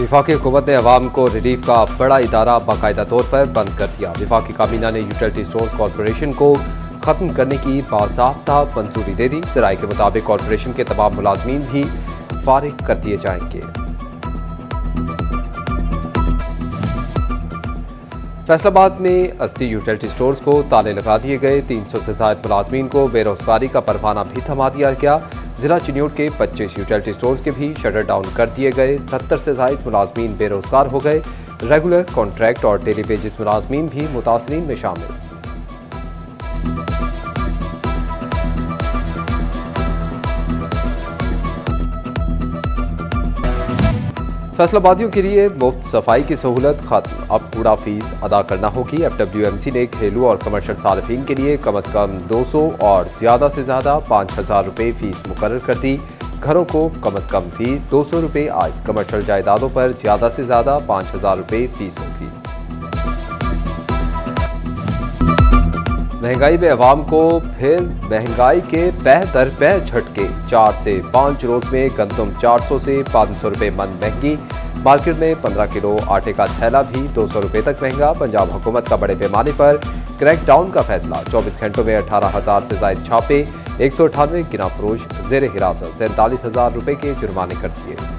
वफाकी हुकूमत ने अवाम को रिलीफ का बड़ा इदारा बाकायदा तौर पर बंद कर दिया। वफाकी काबीना ने यूटिलिटी स्टोर्स कॉरपोरेशन को खत्म करने की बाज़ाब्ता मंजूरी दे दी। ज़राए के मुताबिक कॉरपोरेशन के तमाम मुलाजमीन भी फारिग कर दिए जाएंगे। फैसलाबाद में 80 यूटिलिटी स्टोर्स को ताले लगा दिए गए। 300 से ज्यादा मुलाजमीन को बेरोजगारी का परवाना भी थमा दिया गया। जिला चिन्यूट के 25 यूटिलिटी स्टोर्स के भी शटर डाउन कर दिए गए। 70 से ज्यादा मुलाजमीन बेरोजगार हो गए। रेगुलर, कॉन्ट्रैक्ट और डेली बेसिस मुलाजमीन भी मुतासरीन में शामिल। फैसलाबादियों के लिए मुफ्त सफाई की सहूलत खत्म। अब कूड़ा फीस अदा करना होगी। FWMC ने घरेलू और कमर्शियल सार्फिन के लिए कम से कम 200 और ज्यादा से ज्यादा 5000 रुपये फीस मुकर्रर कर दी। घरों को कम से कम फीस 200 रुपये आए। कमर्शियल जायदादों पर ज्यादा से ज्यादा 5000 रुपये फीस होगी। महंगाई में अवाम को फिर महंगाई के पह दर पह झटके। 4 से 5 रोज में गंदम 400 से 500 रुपये मन महंगी। मार्केट में 15 किलो आटे का थैला भी 200 रुपये तक महंगा। पंजाब हुकूमत का बड़े पैमाने पर क्रैकडाउन का फैसला। 24 घंटों में 18,000 से ज्यादा छापे। 198 गिनाफरोश जेर हिरासत। 47,000 रुपये के जुर्माने कर दिए।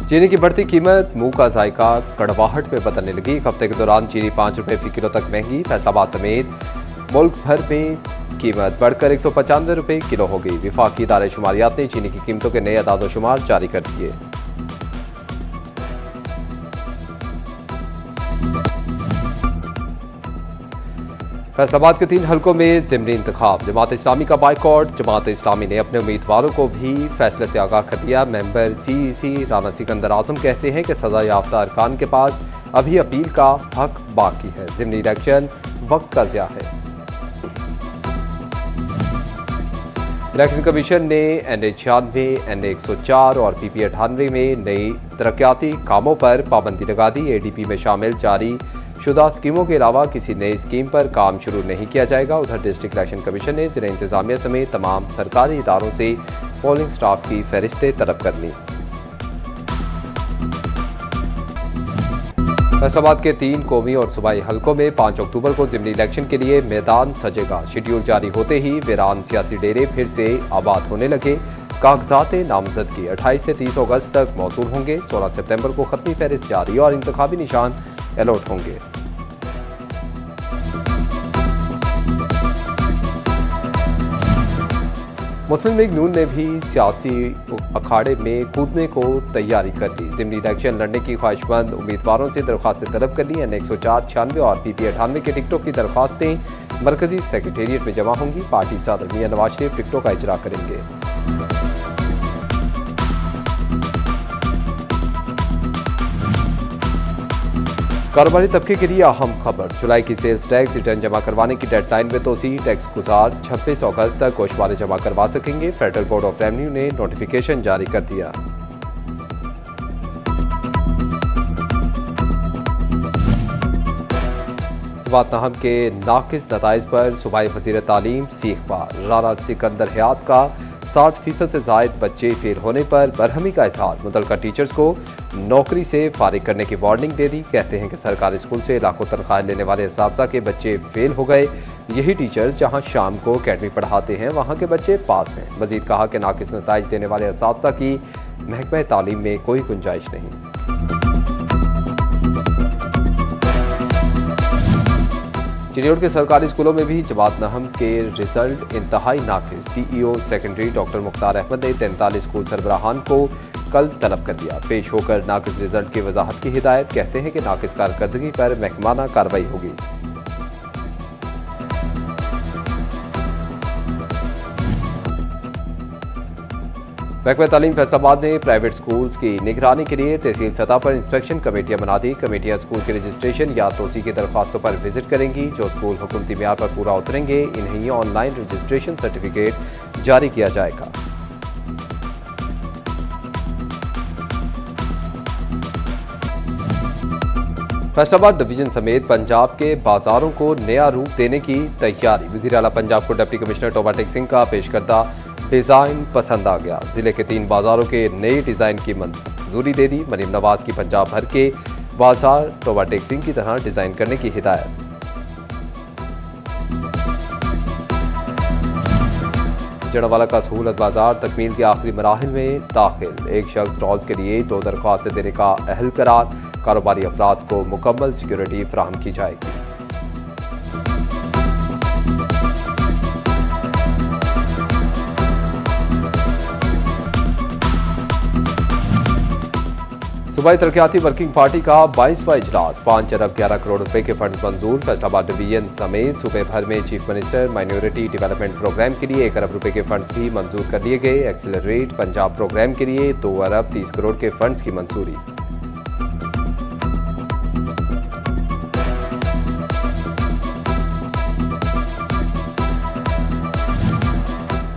चीनी की बढ़ती कीमत मुंह का जायका कड़वाहट में बदलने लगी। एक हफ्ते के दौरान चीनी 5 रुपये फी किलो तक महंगी। फैसलाबाद समेत मुल्क भर में कीमत बढ़कर 195 रुपये किलो हो गई। विफाकी इदारे शुमारियात ने चीनी की कीमतों के नए अदाद-ओ-शुमार जारी कर दिए। फैसलाबाद के 3 हलकों में ज़िमनी इंतखाब। जमात इस्लामी का बाइकॉट। जमात इस्लामी ने अपने उम्मीदवारों को भी फैसले से आगाह कर दिया। मेंबर CEC राना सिकंदर आजम कहते हैं कि सजा याफ्ता अरकान के पास अभी अपील का हक बाकी है। ज़िमनी इलेक्शन वक्त का ज़िया है। इलेक्शन कमीशन ने NA-96, NA-104 और PP-98 में नई तरक्याती कामों पर पाबंदी लगा दी। ADP में शामिल जारी शुदा स्कीमों के अलावा किसी नई स्कीम पर काम शुरू नहीं किया जाएगा। उधर डिस्ट्रिक्ट इलेक्शन कमीशन ने जिला इंतजामिया समेत तमाम सरकारी इदारों से पोलिंग स्टाफ की फहरिस्तें तलब कर ली। फैसलाबाद के 3 कौमी और सूबाई हलकों में 5 अक्टूबर को ज़िमनी इलेक्शन के लिए मैदान सजेगा। शेड्यूल जारी होते ही वीरान सियासी डेरे फिर से आबाद होने लगे। कागजात नामजदगी 28 से 30 अगस्त तक मौसूल होंगे। 16 सितंबर को खत्मी फहरिस्त जारी और इंतखाबी निशान अलॉट होंगे। मुस्लिम लीग नून ने भी सियासी अखाड़े में कूदने को तैयारी कर ली। ज़िमनी इलेक्शन लड़ने की ख्वाहिशमंद उम्मीदवारों से दरख्वास्तें तलब कर ली। NA-104, 96 और PP-98 के टिकटों की दरख्वास्तें मरकजी सेक्रेटेरिएट में जमा होंगी। पार्टी सदर मियां नवाज शरीफ टिकटों का इजरा करेंगे। कारोबारी तबके के लिए अहम खबर। जुलाई की सेल्स टैक्स रिटर्न जमा करवाने की डेडलाइन में तोसी। टैक्स गुजार 26 अगस्त तक गोशवारे जमा करवा सकेंगे। फेडरल बोर्ड ऑफ रेवेन्यू ने नोटिफिकेशन जारी कर दिया। जमात नहम के नाकिस नताइज पर सूबाई वज़ीर तालीम सीखबार। राना सिकंदर हयात का 60% से जायद बच्चे फेल होने पर बरहमी का इजहार। मुतल्लिका टीचर्स को नौकरी से फारिग करने की वार्निंग दे दी। कहते हैं कि सरकारी स्कूल से लाखों तनख्वाहें लेने वाले असातिज़ा के बच्चे फेल हो गए। यही टीचर्स जहां शाम को अकेडमी पढ़ाते हैं वहां के बच्चे पास हैं। मजीद कहा कि नाकिस नताइज देने वाले असातिज़ा की महकमा तालीम में कोई गुंजाइश नहीं। चिन्योट के सरकारी स्कूलों में भी जमात नहम के रिजल्ट इंतहाई नाकिस। DEO secondary doctor Mukhtar Ahmad ने 43 स्कूल सरबराहान को कल तलब कर दिया। पेश होकर नाकिस रिजल्ट की वजाहत की हिदायत। कहते हैं कि नाकिस कारकर्दगी पर महकमाना कार्रवाई होगी। महकमा तालीम फैसलाबाद ने प्राइवेट स्कूल्स की निगरानी के लिए तहसील सतह पर इंस्पेक्शन कमेटियां बना दी। कमेटियां स्कूल के रजिस्ट्रेशन या तोसी की दरख्वास्तों पर विजिट करेंगी। जो स्कूल हुकूमती मियार पर पूरा उतरेंगे इन्हें ऑनलाइन रजिस्ट्रेशन सर्टिफिकेट जारी किया जाएगा। फैसलाबाद डिवीजन समेत पंजाब के बाजारों को नया रूप देने की तैयारी। वजीर आला पंजाब को डिप्टी कमिश्नर टोबा टेक सिंह का पेश करदा डिजाइन पसंद आ गया। जिले के 3 बाजारों के नए डिजाइन की मंजूरी दे दी। मरीम नवाज की पंजाब भर के बाजार टोबा टेक सिंह की तरह डिजाइन करने की हिदायत। जड़ावाला का सहूलत बाजार तकमील के आखिरी मराहिल में दाखिल। एक शख्स स्टॉल्स के लिए 2 दरख्वास्तें देने का अहल करार। कारोबारी अफराद को मुकम्मल सिक्योरिटी फराहम की जाएगी। सूबाई तरक्याती वर्किंग पार्टी का 22वां इजलास। 5 अरब 11 करोड़ रुपए के फंड मंजूर। फैसलाबाद डिवीजन समेत सूबे भर में chief minister minority development program के लिए 1 अरब रुपए के फंड्स भी मंजूर कर लिए गए। एक्सेलरेट पंजाब प्रोग्राम के लिए 2 अरब 30 करोड़ के फंड्स की मंजूरी।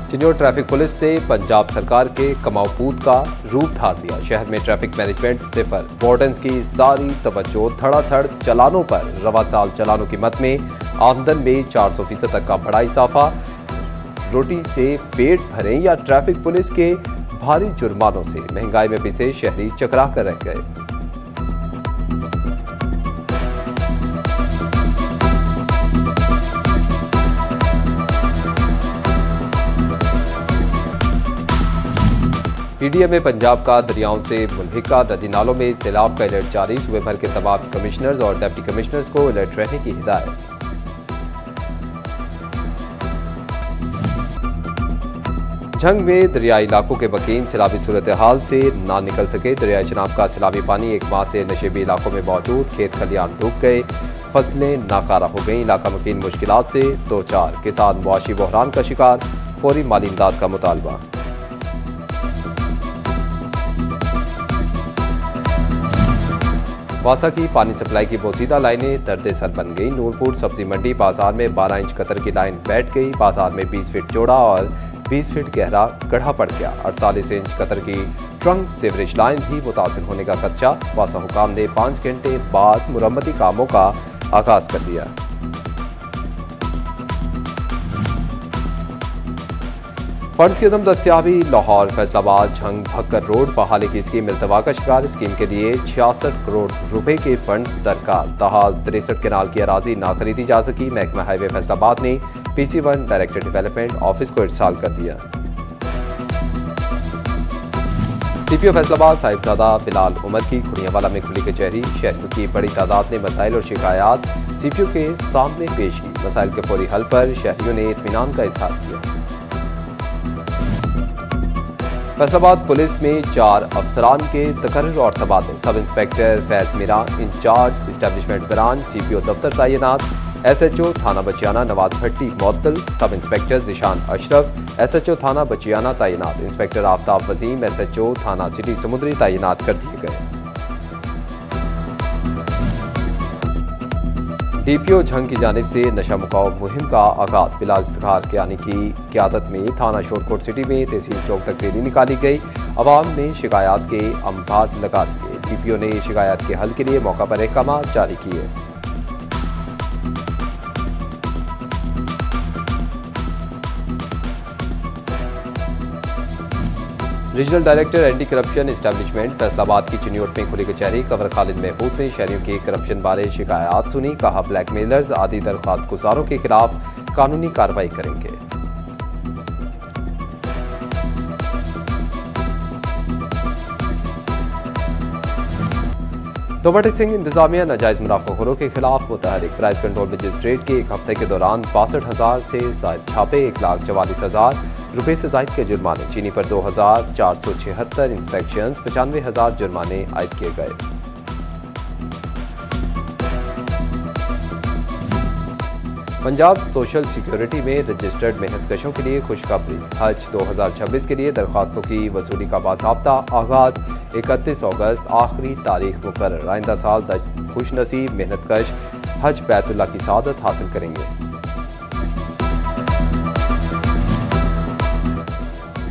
चिन्योर ट्रैफिक पुलिस ने पंजाब सरकार के कमाऊपूत का रूप धार दिया। शहर में ट्रैफिक मैनेजमेंट सिफर। वार्डन्स की सारी तवज्जो धड़ाधड़ चलानों पर। रवा साल चलानों की मद में आमदन में 400% तक का बड़ा इजाफा। रोटी से पेट भरें या ट्रैफिक पुलिस के भारी जुर्मानों से महंगाई में पिसे शहरी चकरा कर रह गए। पीडीए में पंजाब का दरियाओं से मुल्हिका नदी नालों में सैलाब का अलर्ट जारी। सूबे भर के तमाम कमिश्नर्स और डिप्टी कमिश्नर्स को अलर्ट रहने की हिदायत। झंग में दरियाई इलाकों के बकीन सैलाबी सूरत हाल से ना निकल सके। दरियाई चनाब का सैलाबी पानी 1 माह से नशेबी इलाकों में मौजूद। खेत खलियान डूब गए। फसलें नाकारा हो गई। इलाका मकीन मुश्किलात से 2-4 किसान मुआशी बहरान का शिकार। फौरी माली इमदाद का मुतालबा। वासा की पानी सप्लाई की बोसीदा लाइनें दर्द सर बन गई। नूरपुर सब्जी मंडी बाजार में 12 इंच कतर की लाइन बैठ गई। बाजार में 20 फीट चौड़ा और 20 फीट गहरा गड्ढा पड़ गया। 48 इंच कतर की ट्रंक सीवरेज लाइन भी मुतासिर होने का खदशा। वासा हुकाम ने 5 घंटे बाद मुरम्मती कामों का आगाज कर दिया। फंड्स की अदम दस्तियाबी। लाहौर फैसलाबाद झंग भक्कर रोड बहाली की स्कीम इल्तवा का शिकार। स्कीम के लिए 66 करोड़ रुपए के फंड्स दरकार। तहाल 63 केनाल की अराजी ना खरीदी जा सकी। महकमा हाईवे फैसलाबाद ने PC1 डायरेक्टर डेवलपमेंट ऑफिस को इरसाल कर दिया। CPO फैसलाबाद साहिबजादा बिलाल उमर की खुड़ियावाला में खुली कचहरी। शहरियों की बड़ी तादाद ने मसाइल और शिकायत CPO के सामने पेश की। मसाइल के फौरी हल पर शहरियों ने इत्मीनान का इजहार किया। फैसलाबाद पुलिस में 4 अफसरान के तकर्रुर और तबादले। Sub inspector Faiz Meera in charge establishment branch CPO दफ्तर तैनात। SHO थाना बचियाना नवाज भट्टी मुअत्तल। Sub inspector Zeeshan Ashraf SHO थाना बचियाना तैनात। इंस्पेक्टर आफ्ताब वजीम SHO थाना सिटी समुद्री तैनात कर दिए गए। DPO झंग की जानिब से नशा मुकाओ मुहिम का आगाज। बिलाल इफ्तिखार कियानी की क़यादत में थाना शोरकोट सिटी में तहसील चौक तक रैली निकाली गई। अवाम ने शिकायत के अंबार लगा दिए। DPO ने शिकायत के हल के लिए मौका पर अहकाम जारी किए। Regional director anti corruption establishment Faisalabad की चिन्योट में खुली कचहरी। कवर खालिद महमूद ने शहरियों की करप्शन बारे शिकायत सुनी। कहा ब्लैकमेलर्स आदि दरख्वास्त गुजारों के खिलाफ कानूनी कार्रवाई करेंगे। टोबा टेक सिंह इंतजामिया नाजायज मुनाफाखोरों के खिलाफ मुतहरिक। प्राइस कंट्रोल मजिस्ट्रेट के 1 हफ्ते के दौरान 62,000 से जायद छापे। 1,44,000 रुपए से जायद के जुर्माने। चीनी पर 2,476 इंस्पेक्शन। 95,000 जुर्माने आयद किए गए। पंजाब सोशल सिक्योरिटी में रजिस्टर्ड मेहनतकशों के लिए खुशखबरी। हज 2026 के लिए दरखास्तों की वसूली का बाकायदा आगाज। 31 अगस्त आखिरी तारीख मुकर्रर। आइंदा साल खुशनसीब मेहनतकश हज बैतुल्लाह की सआदत हासिल करेंगे।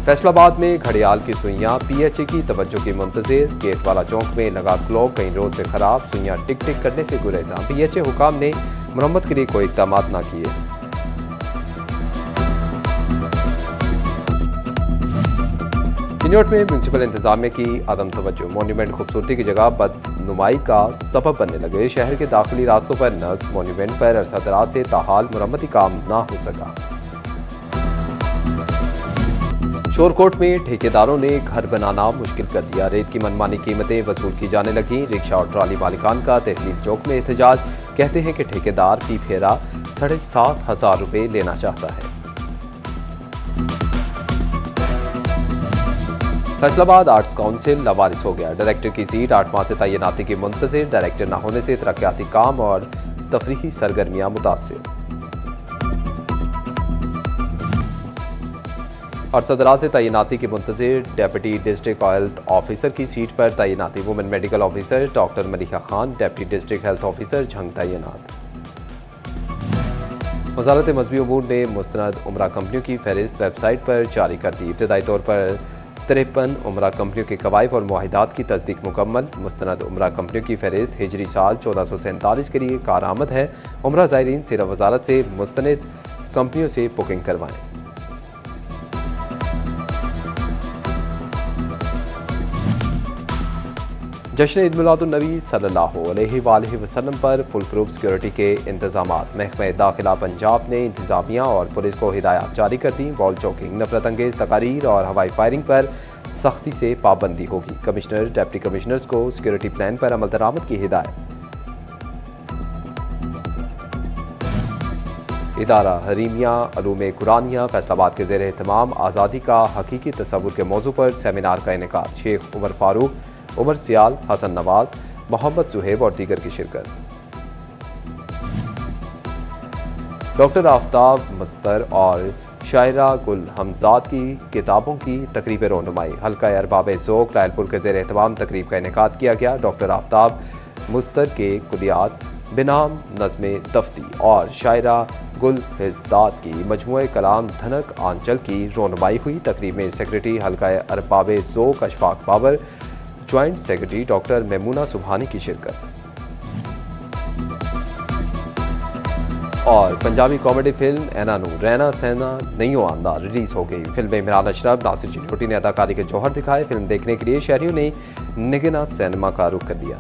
फैसलाबाद में घड़ियाल की सुइयां पीएचए की तवज्जो की मुंतजिर। गेटवाला चौक में लगा क्लॉक कई रोज से खराब, सुइयां टिक टिक करने से गुरेजा। पीएचए हुकाम ने मरम्मत के लिए कोई इकदाम न किए। चिन्नौट में म्यूनसिपल इंतजामिया की अदम तवज्जो, मॉन्यूमेंट खूबसूरती की जगह बदनुमाई का सबब बनने लगे। शहर के दाखिली रास्तों पर नक्श मॉन्यूमेंट पर अरसा दराज से ताहाल मुरम्मती काम न हो सका। शोरकोट में ठेकेदारों ने घर बनाना मुश्किल कर दिया। रेत की मनमानी कीमतें वसूल की जाने लगी। रिक्शा और ट्रॉली मालिकान का तहसील चौक में एहतजाज, कहते हैं कि ठेकेदार फी फेरा 7,500 रुपए लेना चाहता है। फैसलाबाद आर्ट्स काउंसिल लवारिस हो गया। डायरेक्टर की सीट 8 माह से तैनाती की मुंतजिर। डायरेक्टर न होने से तरक्याती काम और तफरीही सरगर्मियां मुतासिर। और सदरा से तैनाती की मुंतजिर। डेप्यूटी डिस्ट्रिक्ट हेल्थ ऑफिसर की सीट पर तैनाती। Women medical officer doctor Malika Khan, deputy district health officer Jhang तैनात। वजारत मजहबी उमूर ने मुस्तनद उमरा कंपनियों की फहरिस्त वेबसाइट पर जारी कर दी। इब्तदाई तौर पर 53 उमरा कंपनियों के कवायद और मुआहिदात की तस्दीक मुकम्मल। मुस्तनद उमरा कंपनियों की फहरिस्त हिजरी साल 1447 के लिए कारआमद है। उमरा ज़ायरीन सिर्फ वजारत से मुस्तनद कंपनियों से बुकिंग करवाएं। जश्न ईद मिलादुन्नबी सल्लल्लाहु अलैहि वसल्लम पर फुल प्रूफ सिक्योरिटी के इंतजामात। महकमा दाखिला पंजाब ने इंतजामिया और पुलिस को हिदायत जारी कर दी। वॉल चौकिंग, नफरत अंगेज तकारीर और हवाई फायरिंग पर सख्ती से पाबंदी होगी। कमिश्नर डिप्टी कमिश्नर्स को सिक्योरिटी प्लान पर अमल दरामद की हिदायत। इदारा हरीमिया अलूम कुरानिया फैसलाबाद के ज़ेर एहतमाम आज़ादी का हकीकी तस्वुर के मौजू पर सेमिनार का इनेकाद। शेख उमर फारूक, उमर सियाल, हसन नवाज, मोहम्मद सुहेब और दीगर की शिरकत। डॉक्टर आफ्ताब मुस्तर और शायरा गुल हमजाद की किताबों की तकरीब रोनुमाई। हल्का अरबाब ज़ौक़ लायलपुर के ज़ेर एहतमाम तकरीब का इनेकाद किया गया। डॉक्टर आफ्ताब मुस्तर के कुलियात बिनाम नज़्मे दफ्ती और शायरा गुल हिजदाद की मजमुए कलाम धनक आंचल की रोनुमाई हुई। तकरीब में secretary Halqa Arbab Zauq Ashfaq Babar, joint secretary doctor Memoona Subhani की शिरकत। और पंजाबी कॉमेडी फिल्म एनानू रैना सहना नहीं आंदा रिलीज हो गई। फिल्म में इमरान अशरफ, नासिर चिन्नौटी ने अदाकारी के जौहर दिखाए। फिल्म देखने के लिए शहरियों ने निगना सिनेमा का रुख कर दिया।